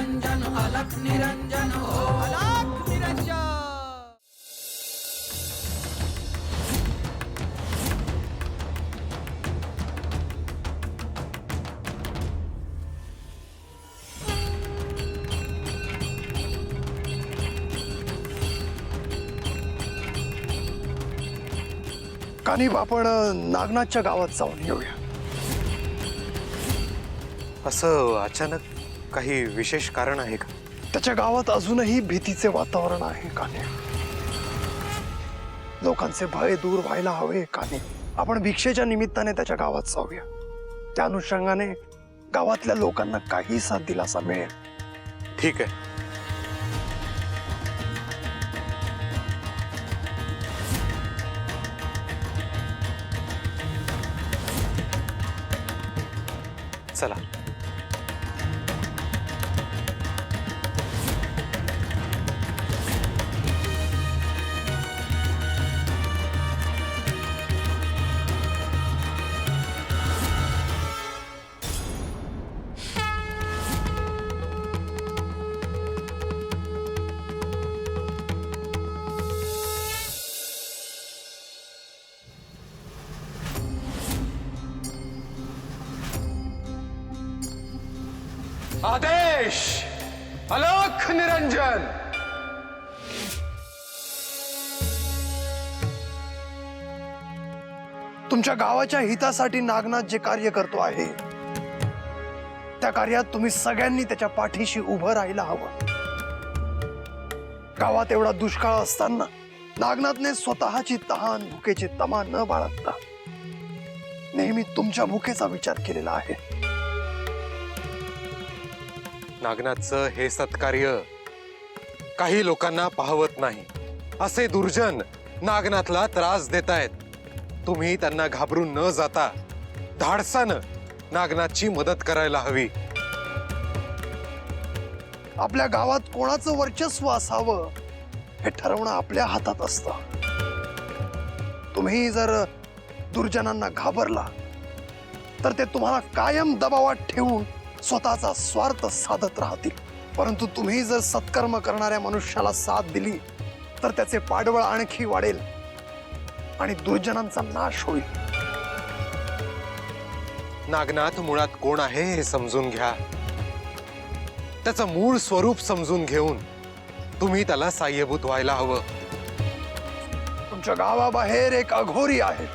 निरंजन अलख निरंजन हो अलख निरंजन। कानिब आपण नागनाथच्या गावात जाऊन येऊया। असं अचानक काही विशेष कारण आहे का? त्याच्या गावात अजूनही भीतीचे वातावरण आहे कानिब। लोकांचे भय दूर व्हायला हवे कानिब। आपण भिक्षेच्या निमित्ताने त्याच्या गावात जाऊया। त्या अनुषंगाने गावातल्या लोकांना काही साथ दिलासा मिळेल। ठीक आहे। चला। आदेश अलख निरंजन। तुमच्या गावाच्या हितासाठी नागनाथ जे कार्य करतो आहे त्या कार्यात तुम्ही सगळ्यांनी त्याच्या पाठीशी उभं राहायला हवं। गावात एवढा दुष्काळ असताना नागनाथने स्वतःची तहान भुकेची तमा न बाळगता नेहमी तुमच्या भुकेचा विचार केलेला आहे। नागनाथचं हे सत्कार्य काही लोकांना पाहवत नाही। असे दुर्जन नागनाथला त्रास देतायत। तुम्ही त्यांना घाबरून न जाता धाडसानं नागनाथची मदत करायला हवी। आपल्या गावात कोणाचं वर्चस्व असावं हे ठरवणं आपल्या हातात असतं। तुम्ही जर दुर्जनांना घाबरला तर ते तुम्हाला कायम दबावात ठेवून स्वतःचा स्वार्थ साधत राहतील। परंतु तुम्ही जर सत्कर्म करणाऱ्या मनुष्याला साथ दिली तर त्याचे पाठबळ आणखी वाढेल आणि दुर्जनांचा नाश होईल। नागनाथ मुळात कोण आहे हे समजून घ्या। त्याचं मूळ स्वरूप समजून घेऊन तुम्ही त्याला साह्यभूत व्हायला हवं। तुमच्या गावाबाहेर एक अघोरी आहे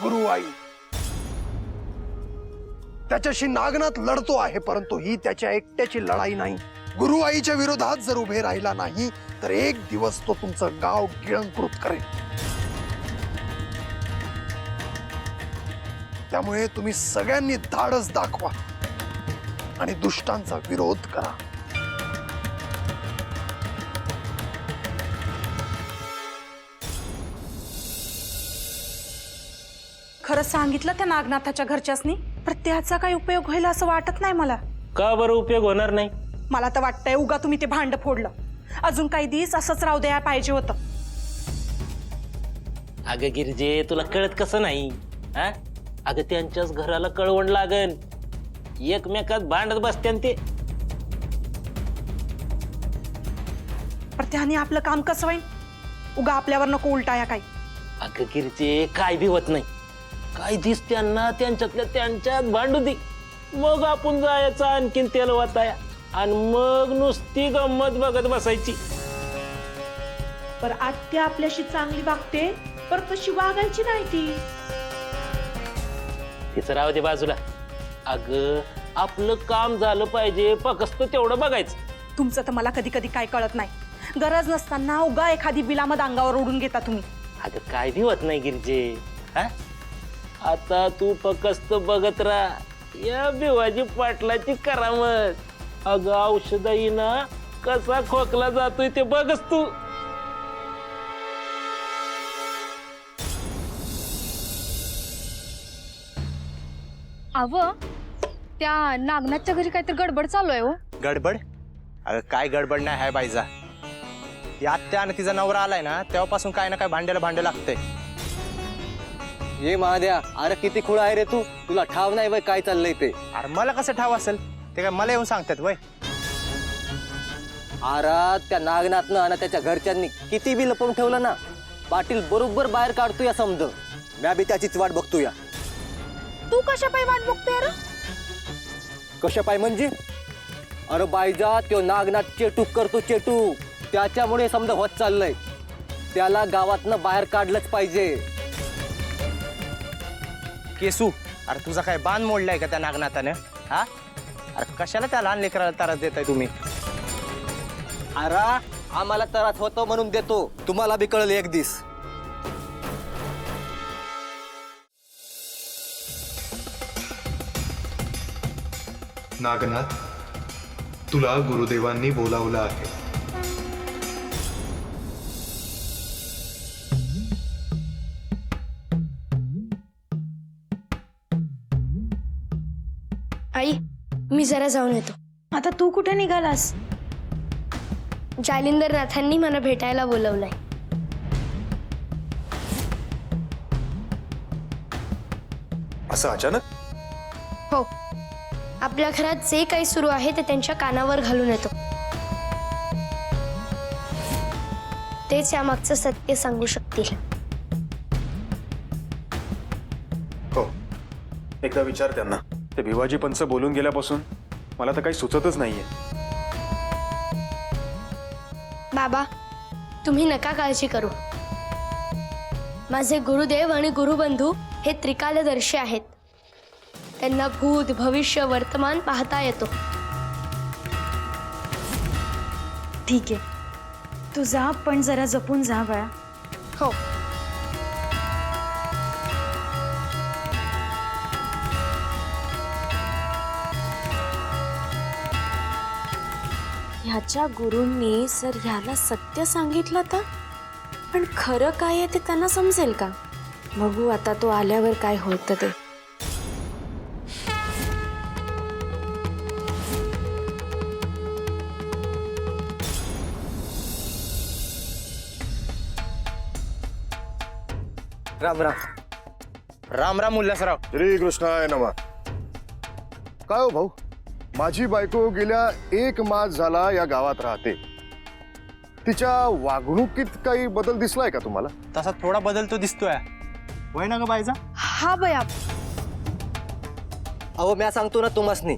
गुरुआई। त्याच्याशी नागनाथ लढतो आहे, परंतु ही त्याच्या एकट्याची लढाई नाही। गुरुआईच्या विरोधात जर उभे राहिला नाही तर एक दिवस तो तुमचं गाव गिळंकृत करेल। त्यामुळे तुम्ही सगळ्यांनी धाडस दाखवा आणि दुष्टांचा विरोध करा। खरं सांगितलं त्या नागनाथाच्या घरच्यासनी, पण त्याचा काही उपयोग होईल असं वाटत नाही मला। का बरं उपयोग होणार नाही? मला तर वाटतंय उगा तुम्ही ते भांड फोडलं। अजून काही दिवस असंच राहू द्यायला पाहिजे होतं। अगं गिरजे, तुला कळत कसं नाही? हा, अगं त्यांच्याच घराला कळवण लागन, एकमेकात भांडत बसत्यान ते। पण त्याने आपलं काम कसं होईल? उगा आपल्यावर नको उलटाया काही। अगं गिरजे, काय भी होत नाही। काय दिस त्यांना त्यांच्यातल्या त्यांच्यात भांडू दे, मग आपण जायचं आणखीन तेल वाटाया आणि मग नुसती गंमत बघत बसायची। पर आत्या आपल्याशी चांगली वागते, पर तशी वागायची नाही ती। तिचं राहू दे बाजूला। अगं आपलं काम झालं पाहिजे, फक्त तेवढं बघायचं। तुमचं तर मला कधी कधी काय कळत नाही। गरज नसताना उगा एखादी बिलामत अंगावर ओढून घेता तुम्ही। अगं काय भी होत नाही गिरजे। हा, आता तू फक्त बघत राहा या भिवाजी पाटलाची करामत। अगं औषधाईना कसा खोकला जातोय ते बघच तू। अव त्या नागनाथच्या घरी काहीतरी गडबड चालू आहे हो। गडबड? अगं काय गडबड नाही आहे बाईजा। ती आत्या आणि तिचा नवरा आलाय ना तेव्हापासून काय ना काय भांड्याला भांडे लागतंय। ये महाद्या, अरे किती खुळा आहे रे तू, तुला ठाव नाही बाई काय चाललंय ते। अरे मला कसं ठाव असेल? ते काय मला येऊन सांगतात वय? आरा त्या नागनाथनं आणि त्याच्या घरच्यांनी किती बी लपवून ठेवलं ना, पाटील बरोबर बाहेर काढतो या समज. म्या बी त्याचीच वाट बघतो या. तू कशा पायी वाट बघतोय रे? कशा पाय म्हणजे? अरे बायजा, त्यो नागनाथ चेटूक करतो चेटूक. त्याच्यामुळे समजा होत चाललंय. त्याला गावातनं बाहेर काढलंच पाहिजे. केसू, अरे तुझा काय बांध मोडलाय का त्या नागनाथाने? हा, अरे कशाला त्या लहान लेकराला त्रास देताय तुम्ही? अरे आम्हाला त्रास होतो म्हणून देतो, तुम्हाला बी कळलं एक दिस. नागनाथ, तुला गुरुदेवांनी बोलावलं आहे. आई, मी जरा जाऊन येतो. आता तू कुठे निघालास? जालिंदरनाथांनी मला भेटायला बोलवलंय. असं अचानक? हो, आपल्या घरात जे काही सुरू आहे ते त्यांच्या कानावर घालून येतो. तेच यामागचं सत्य सांगू शकतील. हो, एकदा विचार त्यांना. ते भिवाजी पंच बोलून गेल्यापासून मला तर काही सुचतच नाहीये. बाबा, तुम्ही नका काळजी करू. माझे गुरुदेव आणि गुरुबंधू हे त्रिकालदर्शी आहेत. त्यांना भूत, भविष्य, वर्तमान पाहता येतो. ठीक आहे, तू जा, पण जरा जपून जा बाळा. हो. ह्याच्या गुरूंनी जर ह्याला सत्य सांगितलं तर, पण खरं काय आहे ते त्यांना समजेल का? बघू आता तो आल्यावर काय होतं ते. राम राम. राम राम उल्हासराव. श्री कृष्णाय नमः. काय हो भाऊ, माझी बायको गेल्या 1 मास झाला या गावात राहते. तिच्या वागणुकीत काही बदल दिसलाय का तुम्हाला? तसा थोडा बदल तो दिसतोय. होय ना ग बायजा? हा बया, अहो, म्या सांगतो ना तुम्हासनी.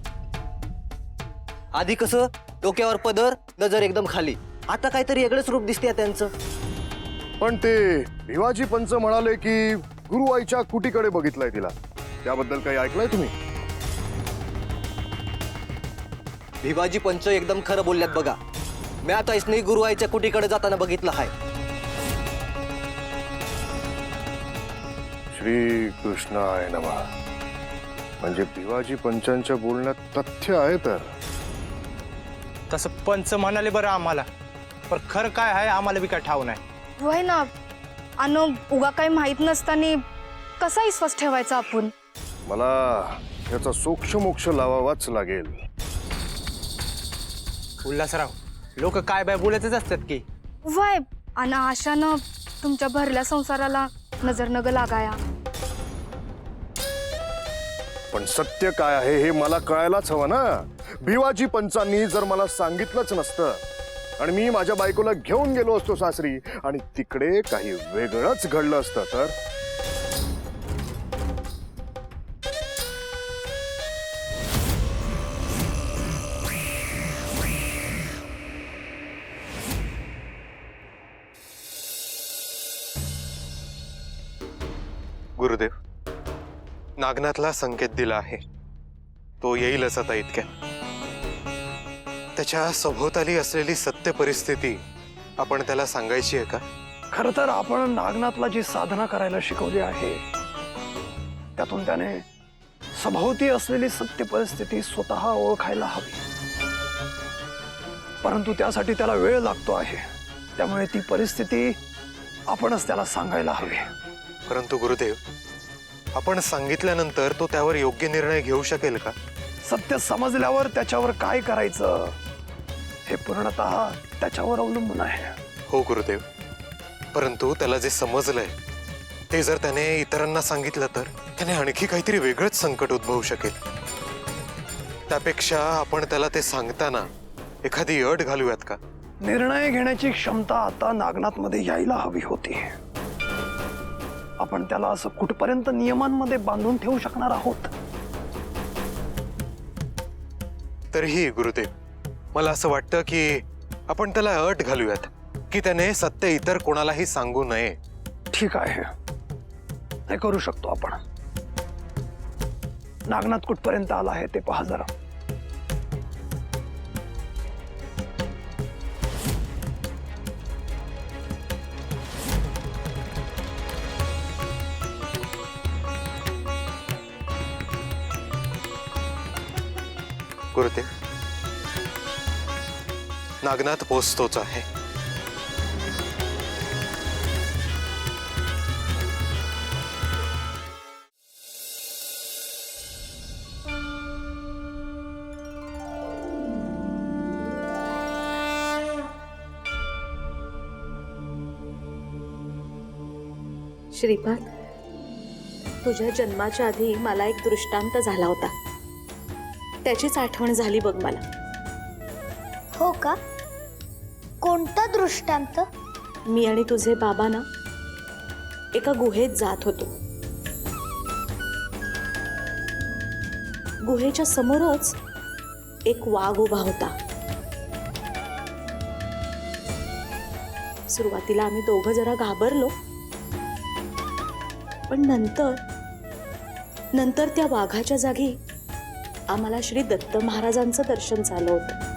आधी कसं डोक्यावर पदर, नजर एकदम खाली. आता काहीतरी वेगळंच रूप दिसते त्यांचं. पण ते भिवाजी पंच म्हणाले की गुरुआईच्या कुटीकडे बघितलंय तिला. त्याबद्दल काही ऐकलंय तुम्ही? भिवाजी पंच एकदम खरं बोलल्यात बघा. मी आता इसनी गुरुआईच्या कुटीकडे जाताना बघितलं आहे. श्री कृष्णाय नमः. म्हणजे भिवाजी पंचांच्या बोलण्यात तथ्य आहे तर. तसं पंच म्हणाले बरं आम्हाला, पण खरं काय आहे आम्हाला बी काय ठाव नाही. वय ना. अन उगा काही माहित नसताना कसा विश्वास ठेवायचा आपण? मला याचा सोक्षमोक्ष लावावाच लागेल. उल्हासराव, लोक काय बाय बोलतच असतात की. वय, अन आशानं तुमच्या भरल्या संसाराला नजर नग लागाया. पण सत्य काय आहे हे मला कळायलाच हवं ना. भिवाजी पंचांनी जर मला सांगितलंच नसतं आणि मी माझ्या बायकोला घेऊन गेलो असतो सासरी आणि तिकडे काही वेगळंच घडलं असतं तर. गुरुदेव, नागनाथला संकेत दिला आहे. तो येईलच आता इतक्यात. त्याच्या सभोवताली असलेली सत्य परिस्थिती आपण त्याला सांगायची आहे का? खर तर आपण नागनाथला जी साधना करायला शिकवली आहे त्यातून त्याने सभोवती असलेली सत्य परिस्थिती स्वतः ओळखायला हवी. परंतु त्यासाठी त्याला वेळ लागतो आहे. त्यामुळे ती परिस्थिती आपणच त्याला सांगायला हवी. परंतु गुरुदेव, आपण सांगितल्यानंतर तो त्यावर योग्य निर्णय घेऊ शकेल का? सत्य समजल्यावर त्याच्यावर काय करायचं हे पूर्णतः त्याच्यावर अवलंबून आहे. हो गुरुदेव, परंतु त्याला जे समजलंय ते जर त्याने इतरांना सांगितलं तर त्याने आणखी काहीतरी वेगळंच संकट उद्भवू शकेल. त्यापेक्षा आपण त्याला ते सांगताना एखादी अट घालूयात का? निर्णय घेण्याची क्षमता आता नागनाथमध्ये यायला हवी होती. आपण त्याला असं कुठपर्यंत नियमांमध्ये बांधून ठेवू शकणार आहोत? तरीही गुरुदेव, मला असं वाटतं की आपण त्याला अट घालूयात की त्याने सत्य इतर कोणालाही सांगू नये. ठीक आहे, हे करू शकतो आपण. नागनाथ कुठपर्यंत आला आहे ते पहा जरा. गुरुदेव, नागनाथ पोचतोच आहे. श्रीपाद, तुझ्या जन्माच्या आधी मला एक दृष्टांत झाला होता, त्याचीच आठवण झाली बघ मला. हो का? कोणता दृष्टांत? मी आणि तुझे बाबा ना एका गुहेत जात होतो. गुहेच्या समोरच एक वाघ उभा होता. सुरुवातीला आम्ही दोघं जरा घाबरलो, पण नंतर त्या वाघाच्या जागी आम्हाला श्री दत्त महाराजांचं दर्शन झालं होतं.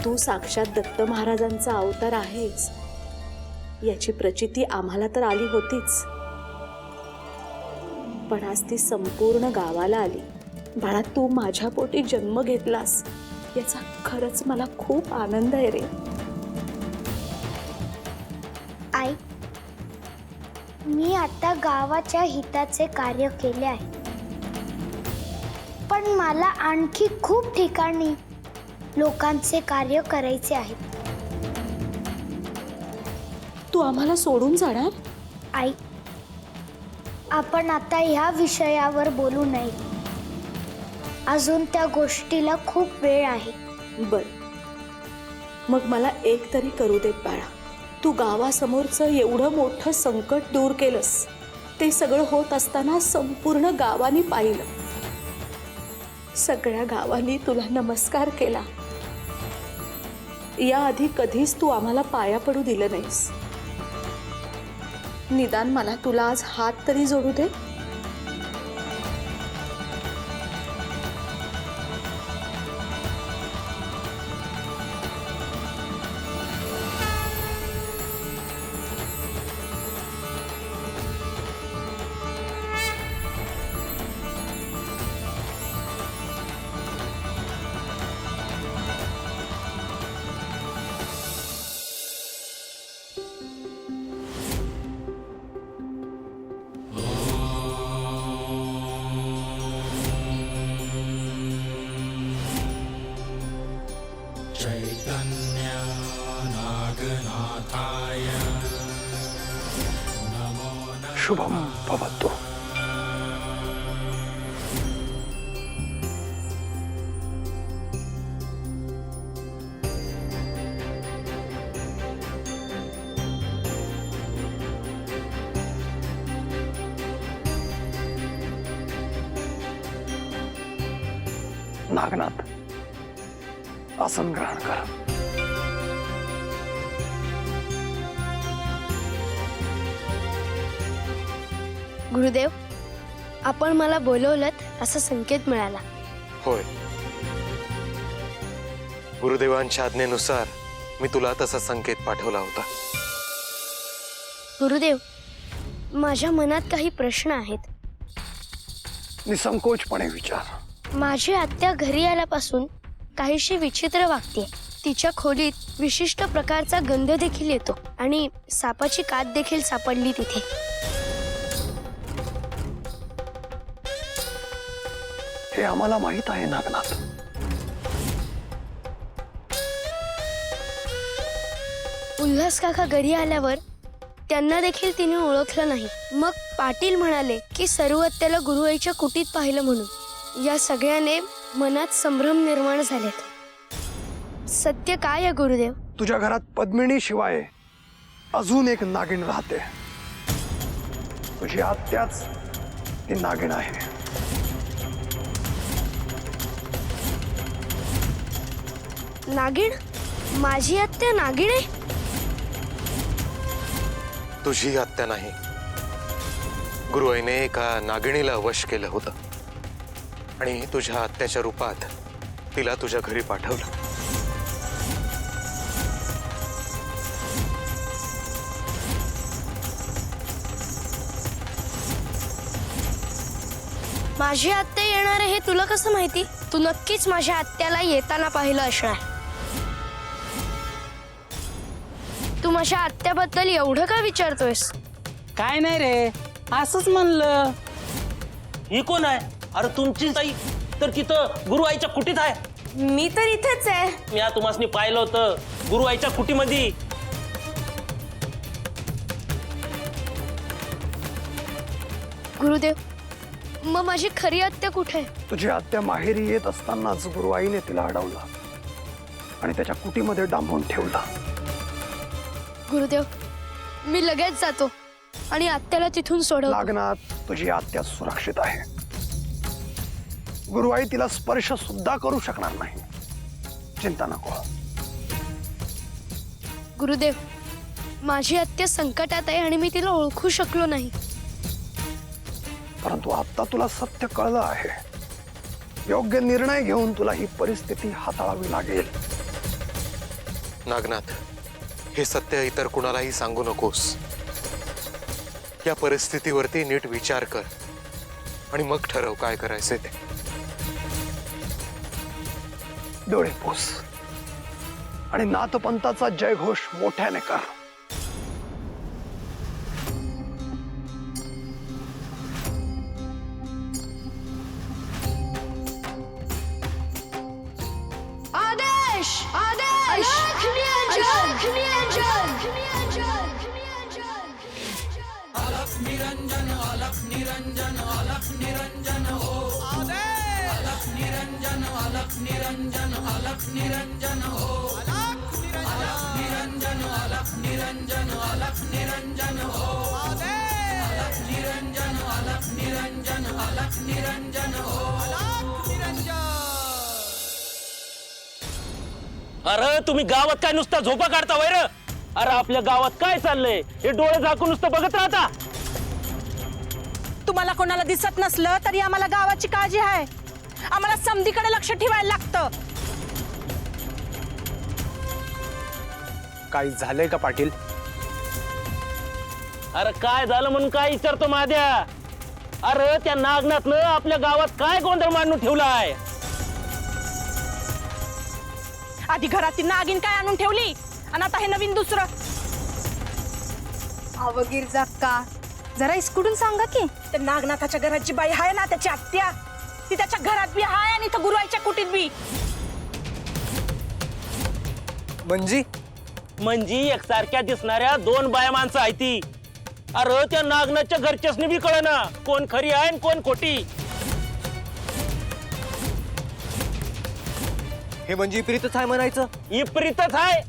तू साक्षात दत्त महाराजांचा अवतार आहेस याची प्रचिती आम्हाला तर आली होतीच, पण आज ती संपूर्ण गावाला आली. बाळा, तू माझ्या पोटी जन्म घेतलास याचा खरंच मला खूप आनंद आहे रे. आई, मी आता गावाच्या हिताचे कार्य केले आहे, पण मला आणखी खूप ठिकाणी लोकांचे कार्य करायचे आहे. तू आम्हाला सोडून जाणार? आई, आपण आता ह्या विषयावर बोलू नये. अजून त्या गोष्टीला खूप वेळ आहे. बर, मग मला एक तरी करू देत बाळा. तू गावासमोरचं एवढं मोठं संकट दूर केलंस, ते सगळं होत असताना संपूर्ण गावाने पाहिलं. सगळ्या गावाने तुला नमस्कार केला. याआधी कधीच तू आम्हाला पाया पडू दिलं नाहीस. निदान मला तुला आज हात तरी जोडू दे. शुभम भवतु. नागनाथ, आसन ग्रहण कर. गुरुदेव, आपण मला बोलवलत असा संकेत मिळाला. होय, गुरुदेवांच्या आज्ञेनुसार मी तुला तसा संकेत पाठवला होता. गुरुदेव, माझ्या मनात काही प्रश्न आहेत. निसंकोचपणे विचार. माझी आत्या घरी आल्यापासून काहीशी विचित्र वागते. तिच्या खोलीत विशिष्ट प्रकारचा गंध देखील येतो आणि सापाची कात देखील सापडली तिथे. हे आम्हाला माहित आहे नागनाथ. उल्हास काका घरी आल्यावर त्यांना देखील तिने ओळखलं नाही. मग पाटील म्हणाले की सर्व त्याला गुरुआईच्या कुटीत पाहिलं म्हणून. या सगळ्याने मनात संभ्रम निर्माण झालेत. सत्य काय आहे गुरुदेव? तुझ्या घरात पद्मिनी शिवाय अजून एक नागिन राहते. तुझी आत्याच ती नागिन आहे. नागिण? माझी आत्या नागिण आहे? तुझी आत्या नाही. गुरुआईने एका नागिणीला वश केलं होतं आणि तुझ्या आत्याच्या रूपात तिला तुझ्या घरी पाठवलं. माझी आत्या येणार आहे हे तुला कसं माहिती? तू नक्कीच माझ्या आत्याला येताना पाहिलं असणार. तू माझ्या आत्याबद्दल एवढं का विचारतोयस? काय नाही रे, असंच म्हणलं. ही कोण आहे? अरे तुमची ताई तर तिथं गुरुआईच्या कुटीत आहे. मी तर इथेच आहे. मी तुम्हाला पाहिलं होतं गुरुआईच्या कुटीमध्ये. गुरुदेव, मग माझी खरी आत्या कुठे आहे? तुझी आत्या माहेरी येत असतानाच गुरुआईने तिला अडवलं आणि त्याच्या कुटीमध्ये डांबून ठेवलं. गुरुदेव, मी लगेच जातो आणि आत्याला तिथून सोडव. नागनाथ, तुझी आत्या सुरक्षित आहे. गुरुआई तिला स्पर्श सुद्धा करू शकणार नाही. चिंता नको. गुरुदेव, माझी आत्या संकटात आहे आणि मी तिला ओळखू शकलो नाही. परंतु आता तुला सत्य कळलं आहे. योग्य निर्णय घेऊन तुला ही परिस्थिती हाताळावी लागेल. नागनाथ, हे सत्य इतर कुणालाही सांगू नकोस. या परिस्थितीवरती नीट विचार कर आणि मग ठरव काय करायचे ते. डोळे पुस आणि नाथपंथाचा जयघोष मोठ्याने कर. आदेश! आदेश! अलख निरंजन अलख निरंजन अलख निरंजन हो. अलख निरंजन अलख निरंजन अलख निरंजन हो. अलख निरंजन अलख निरंजन अलख निरंजन हो. अलख निरंजन अलख निरंजन अलख निरंजन हो. अलख निरंजन. अरे तुम्ही गावात काय नुसता झोपा काढता वैर? अरे आपल्या गावात काय चाललंय हे डोळे झाकून नुसतं बघत राहता. तुम्हाला कोणाला दिसत नसलं तरी आम्हाला गावाची काळजी आहे. आम्हाला समधीकडे लक्ष ठेवायला लागतं. काही झालंय का पाटील? अरे काय झालं म्हणून काय विचारतो माझ्या? अरे त्या नागनाथनं आपल्या गावात काय गोंधळ मांडून ठेवलाय? आधी घरातील नागिन काय आणून ठेवली आणि आता हे नवीन दुसरं. अवगीर का जरा इसकुडून सांगा की. ते नागनाथाच्या घराची बाई आहे ना, त्याची आत्या, ती त्याच्या घरात बी आहे आणि इथं गुरुआईच्या कुटीत बी. म्हणजे एकसारख्या दिसणाऱ्या दोन बाया माणसं आहे ती. अरे त्या नागनाथच्या घरच्यासनी बी कळना कोण खरी आहे आणि कोण खोटी. हे म्हणजे विपरीतच आहे म्हणायचं. विपरीतच आहे.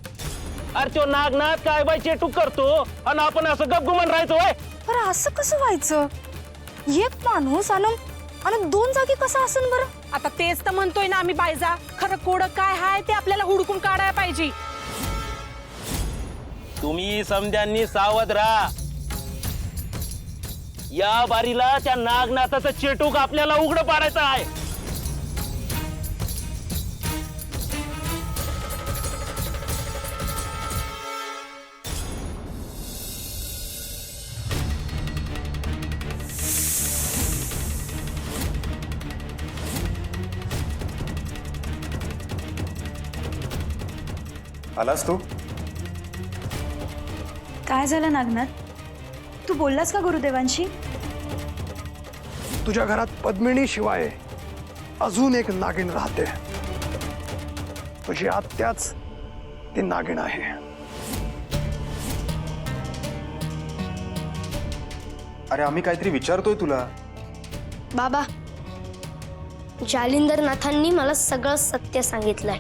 अरे तो नागनाथ काय बाय चेटूक करतो आणि आपण असं गपगुमान राहायचो. पर असं कसं व्हायचं? एक माणूस आणि दोन जागी कसं असेल बरं? आता तेच तर म्हणतोय ना आम्ही बायजा. खरं कोड काय आहे ते आपल्याला हुडकून काढायला पाहिजे. तुम्ही समध्यांनी सावध राहा. या बारीला त्या नागनाथाचं चेटूक आपल्याला उघड पाडायचं आहे. आलास तू? काय झालं नागनाथ? तू बोललास का गुरुदेवांशी? तुझ्या घरात पद्मिनी शिवाय अजून एक नागिन राहते. तुझी आत्याच ती नागिन आहे. अरे आम्ही काहीतरी विचारतोय तुला. बाबा, जालिंदरनाथांनी मला सगळं सत्य सांगितलंय.